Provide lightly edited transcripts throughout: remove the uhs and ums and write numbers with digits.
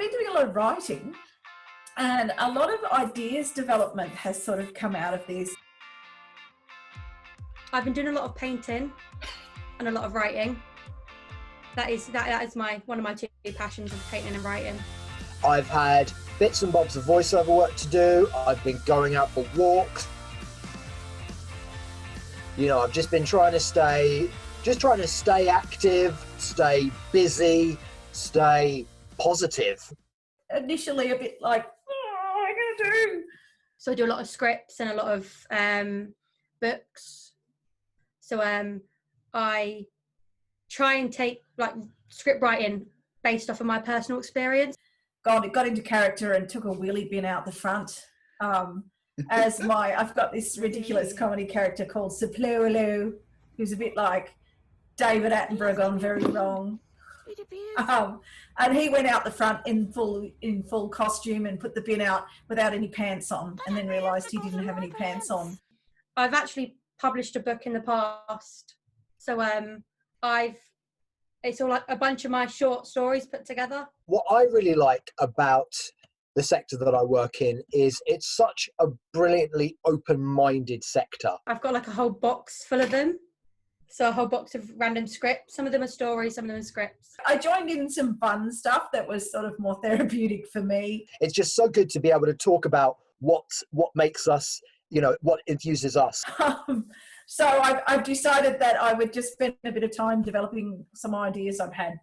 been doing a lot of writing, and a lot of ideas development has sort of come out of this. I've been doing a lot of painting and a lot of writing. That is one of my two passions, is painting and writing. I've had bits and bobs of voiceover work to do. I've been going out for walks. You know, I've just been trying to stay active, stay busy, stay positive. Initially a bit like, what am I going to do? So I do a lot of scripts and a lot of books. So I try and take like script writing based off of my personal experience. Got into character and took a wheelie bin out the front. I've got this ridiculous comedy character called Saplualu, who's a bit like David Attenborough gone very wrong. And he went out the front in full costume and put the bin out without any pants on, and then realised he didn't have any pants on. I've actually published a book in the past, so it's all like a bunch of my short stories put together. What I really like about the sector that I work in is it's such a brilliantly open-minded sector. I've got like a whole box full of them. So a whole box of random scripts. Some of them are stories, some of them are scripts. I joined in some fun stuff that was sort of more therapeutic for me. It's just so good to be able to talk about what makes us, you know, what infuses us. So I've decided that I would just spend a bit of time developing some ideas I've had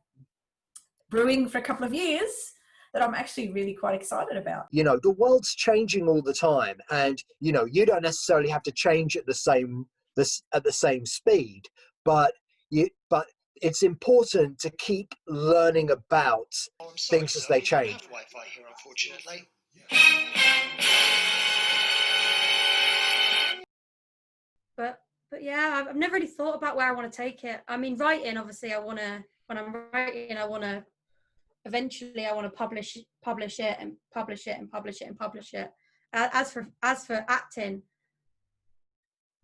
brewing for a couple of years that I'm actually really quite excited about. You know, the world's changing all the time, and, you know, you don't necessarily have to change at the same speed, but it's important to keep learning about things as they change. Wi-Fi here, unfortunately. But yeah, I've never really thought about where I want to take it. I mean, writing, obviously, eventually I want to publish it and publish it and publish it and publish it. As for acting,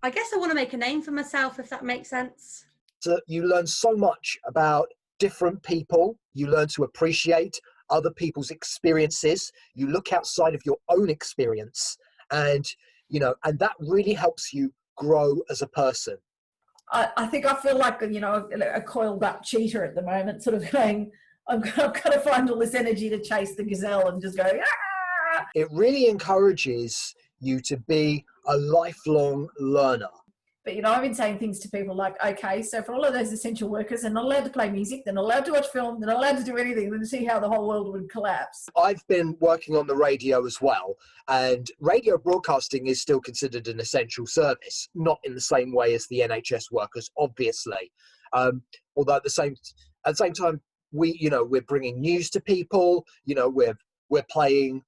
I guess I want to make a name for myself, if that makes sense. So you learn so much about different people. You learn to appreciate other people's experiences. You look outside of your own experience, and, you know, and that really helps you grow as a person. I think I feel like, you know, a coiled up cheetah at the moment, sort of going, I've got to find all this energy to chase the gazelle and just go, ah! It really encourages you to be a lifelong learner. But, you know, I've been saying things to people like, okay, so for all of those essential workers, they're not allowed to play music, they're not allowed to watch film, they're not allowed to do anything, then see how the whole world would collapse. I've been working on the radio as well, and radio broadcasting is still considered an essential service, not in the same way as the NHS workers, obviously. Although at the same time, we're bringing news to people. You know, we're playing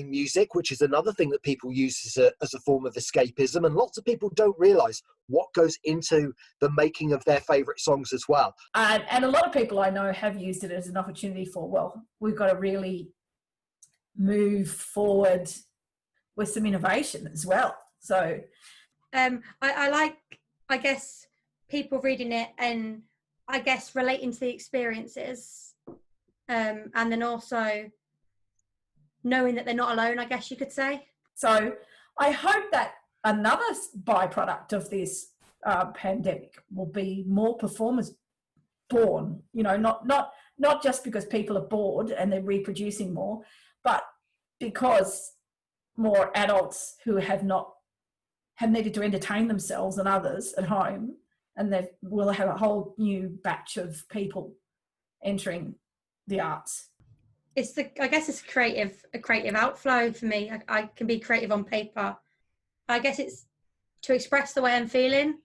music, which is another thing that people use as a form of escapism, and lots of people don't realise what goes into the making of their favourite songs as well. And a lot of people I know have used it as an opportunity for, well, we've got to really move forward with some innovation as well. So I like, I guess, people reading it and I guess relating to the experiences, and then also knowing that they're not alone, I guess you could say. So I hope that another byproduct of this pandemic will be more performers born, you know, not just because people are bored and they're reproducing more, but because more adults who have needed to entertain themselves and others at home, and we'll have a whole new batch of people entering the arts. I guess it's a creative outflow for me. I can be creative on paper. I guess it's to express the way I'm feeling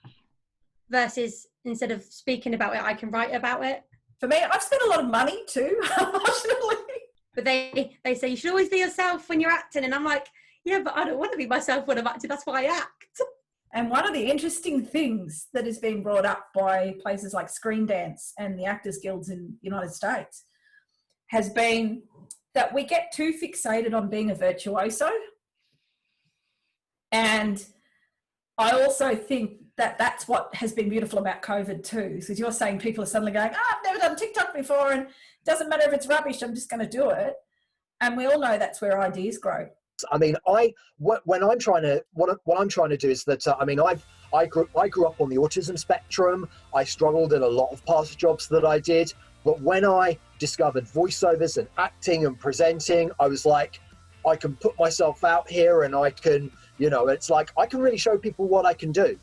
versus instead of speaking about it, I can write about it. For me, I've spent a lot of money too, unfortunately. But they say you should always be yourself when you're acting. And I'm like, yeah, but I don't want to be myself when I'm acting. That's why I act. And one of the interesting things that has been brought up by places like Screen Dance and the Actors Guilds in the United States has been that we get too fixated on being a virtuoso. And I also think that that's what has been beautiful about COVID too. So you're saying people are suddenly going, I've never done TikTok before and it doesn't matter if it's rubbish, I'm just going to do it. And we all know that's where ideas grow. I mean, when I'm trying to what I'm trying to do is that I mean, I grew up on the autism spectrum. I struggled in a lot of past jobs that I did, but when I discovered voiceovers and acting and presenting, I was like, I can put myself out here, and I can, you know, it's like I can really show people what I can do.